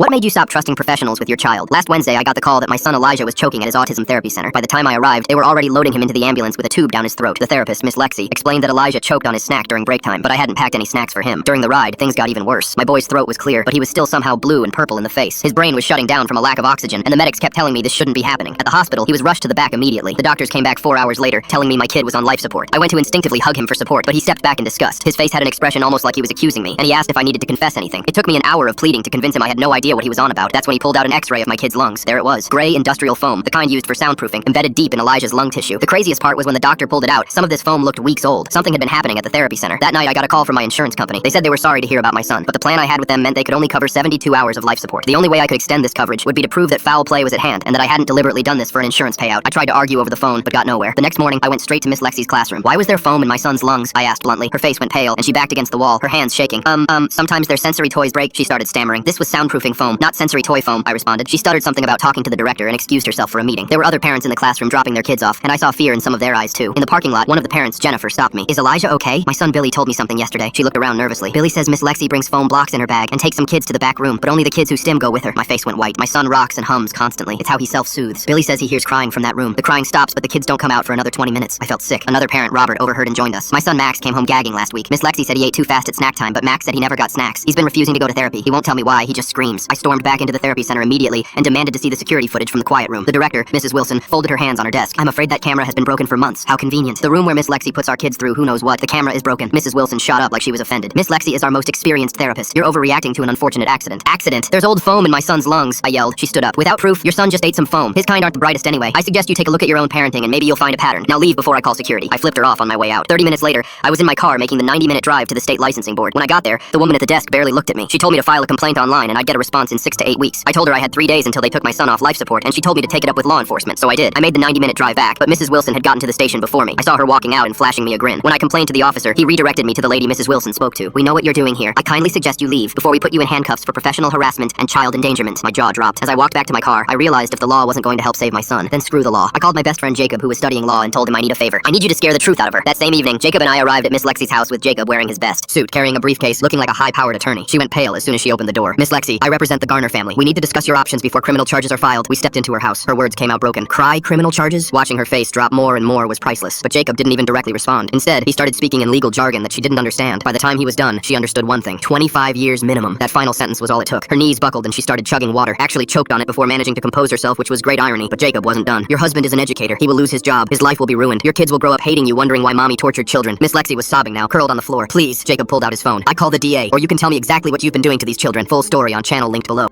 What made you stop trusting professionals with your child? Last Wednesday, I got the call that my son Elijah was choking at his autism therapy center. By the time I arrived, they were already loading him into the ambulance with a tube down his throat. The therapist, Miss Lexi, explained that Elijah choked on his snack during break time, but I hadn't packed any snacks for him. During the ride, things got even worse. My boy's throat was clear, but he was still somehow blue and purple in the face. His brain was shutting down from a lack of oxygen, and the medics kept telling me this shouldn't be happening. At the hospital, he was rushed to the back immediately. The doctors came back 4 hours later, telling me my kid was on life support. I went to instinctively hug him for support, but he stepped back in disgust. His face had an expression almost like he was accusing me, and he asked if I needed to confess anything. It took me an hour of pleading to convince him I had no idea what he was on about. That's when he pulled out an X-ray of my kid's lungs. There it was. Gray industrial foam, the kind used for soundproofing, embedded deep in Elijah's lung tissue. The craziest part was when the doctor pulled it out, some of this foam looked weeks old. Something had been happening at the therapy center. That night I got a call from my insurance company. They said they were sorry to hear about my son, but the plan I had with them meant they could only cover 72 hours of life support. The only way I could extend this coverage would be to prove that foul play was at hand, and that I hadn't deliberately done this for an insurance payout. I tried to argue over the phone, but got nowhere. The next morning, I went straight to Miss Lexi's classroom. Why was there foam in my son's lungs? I asked bluntly. Her face went pale, and she backed against the wall, her hands shaking. Sometimes their sensory toys break, she started stammering. This was soundproofing foam, not sensory toy foam, I responded. She stuttered something about talking to the director and excused herself for a meeting. There were other parents in the classroom dropping their kids off, and I saw fear in some of their eyes too. In the parking lot, one of the parents, Jennifer, stopped me. Is Elijah okay? My son Billy told me something yesterday. She looked around nervously. Billy says Miss Lexi brings foam blocks in her bag and takes some kids to the back room, but only the kids who stim go with her. My face went white. My son rocks and hums constantly. It's how he self-soothes. Billy says he hears crying from that room. The crying stops, but the kids don't come out for another 20 minutes. I felt sick. Another parent, Robert, overheard and joined us. My son Max came home gagging last week. Miss Lexi said he ate too fast at snack time, but Max said he never got snacks. He's been refusing to go to therapy. He won't tell me why. He just screams. I stormed back into the therapy center immediately and demanded to see the security footage from the quiet room. The director, Mrs. Wilson, folded her hands on her desk. I'm afraid that camera has been broken for months. How convenient. The room where Miss Lexi puts our kids through who knows what. The camera is broken. Mrs. Wilson shot up like she was offended. Miss Lexi is our most experienced therapist. You're overreacting to an unfortunate accident. Accident? There's old foam in my son's lungs, I yelled. She stood up. Without proof, your son just ate some foam. His kind aren't the brightest anyway. I suggest you take a look at your own parenting and maybe you'll find a pattern. Now leave before I call security. I flipped her off on my way out. 30 minutes later, I was in my car making the 90-minute drive to the state licensing board. When I got there, the woman at the desk barely looked at me. She told me to file a complaint online and I'd get a response in 6 to 8 weeks. I told her I had 3 days until they took my son off life support, and she told me to take it up with law enforcement, so I did. I made the 90-minute drive back, but Mrs. Wilson had gotten to the station before me. I saw her walking out and flashing me a grin. When I complained to the officer, he redirected me to the lady Mrs. Wilson spoke to. We know what you're doing here. I kindly suggest you leave before we put you in handcuffs for professional harassment and child endangerment. My jaw dropped. As I walked back to my car, I realized if the law wasn't going to help save my son, then screw the law. I called my best friend Jacob, who was studying law, and told him I need a favor. I need you to scare the truth out of her. That same evening, Jacob and I arrived at Miss Lexi's house with Jacob wearing his best suit, carrying a briefcase, looking like a high-powered attorney. She went pale as soon as she opened the door. Miss Lexi, I represent the Garner family. We need to discuss your options before criminal charges are filed. We stepped into her house. Her words came out broken. Cry criminal charges? Watching her face drop more and more was priceless. But Jacob didn't even directly respond. Instead, he started speaking in legal jargon that she didn't understand. By the time he was done, she understood one thing. 25 years minimum. That final sentence was all it took. Her knees buckled and she started chugging water. Actually choked on it before managing to compose herself, which was great irony. But Jacob wasn't done. Your husband is an educator. He will lose his job. His life will be ruined. Your kids will grow up hating you, wondering why mommy tortured children. Miss Lexi was sobbing now, curled on the floor. Please, Jacob pulled out his phone. I call the DA, or you can tell me exactly what you've been doing to these children. Full story on channel linked below.